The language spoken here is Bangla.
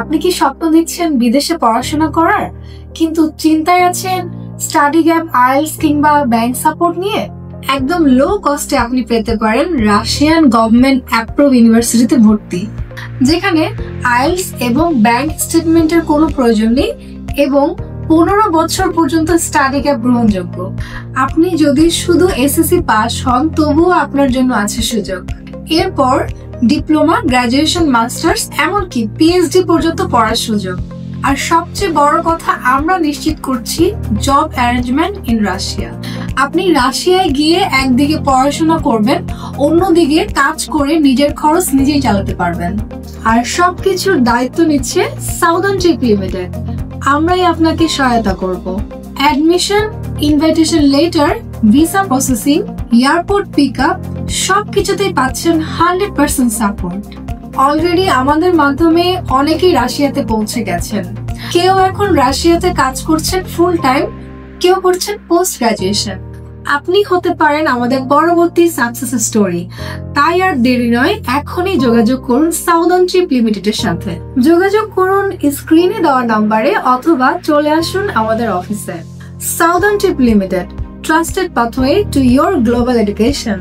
আপনি কি স্বপ্ন দেখছেন বিদেশে পড়াশোনা করার, কিন্তু চিন্তায় আছেন স্টাডি গ্যাপ, আইএলটিএস কিংবা ব্যাংক সাপোর্ট নিয়ে? একদম লো কস্টে আপনি পেতে পারেন রাশিয়ান গভর্নমেন্ট অ্যাপ্রুভ ইউনিভার্সিটিতে ভর্তি, যেখানে আইএলটিএস এবং ব্যাংক স্টেটমেন্টের কোনো প্রয়োজন নেই এবং 15 বছর পর্যন্ত স্টাডি গ্যাপ গ্রহণযোগ্য। আপনি যদি শুধু এসএসসি পাস হন তবুও আপনার জন্য আছে সুযোগ। এরপর ডিপ্লোমা, গ্রাজুয়েশন, মাস্টার্স, এমনকি পিএইচডি পর্যন্ত পড়ার সুযোগ। আর সবচেয়ে বড় কথা, আমরা নিশ্চিত করছি জব অ্যারেঞ্জমেন্ট ইন রাশিয়া। আপনি রাশিয়ায় গিয়ে একদিকে পড়াশোনা করবেন, অন্যদিকে কাজ করে নিজের খরচ নিজেই চালাতে পারবেন। আর সবকিছুর দায়িত্ব নিচ্ছে সাউদার্ন ট্রিপ লিমিটেড। আমরাই আপনাকে সহায়তা করব। Admission, invitation letter, visa processing, airport pick up, সবকিছুতেই পাচ্ছেন 100% সাপোর্ট। অলরেডি আমাদের মাধ্যমে অনেকেই রাশিয়াতে পৌঁছে গেছেন। কেউ এখন রাশিয়াতে কাজ করছেন ফুল টাইম, কেউ করছেন পোস্ট গ্রাজুয়েশন। আপনি হতে পারেন আমাদের পরবর্তী সাকসেস স্টোরি। তাই আর দেরি নয়, এখনই যোগাযোগ করুন সাউদার্ন ট্রিপ লিমিটেডের সাথে। যোগাযোগ করুন স্ক্রিনে দেওয়া নাম্বারে অথবা চলে আসুন আমাদের অফিসে। Southern trip limited, trusted pathway to your global education.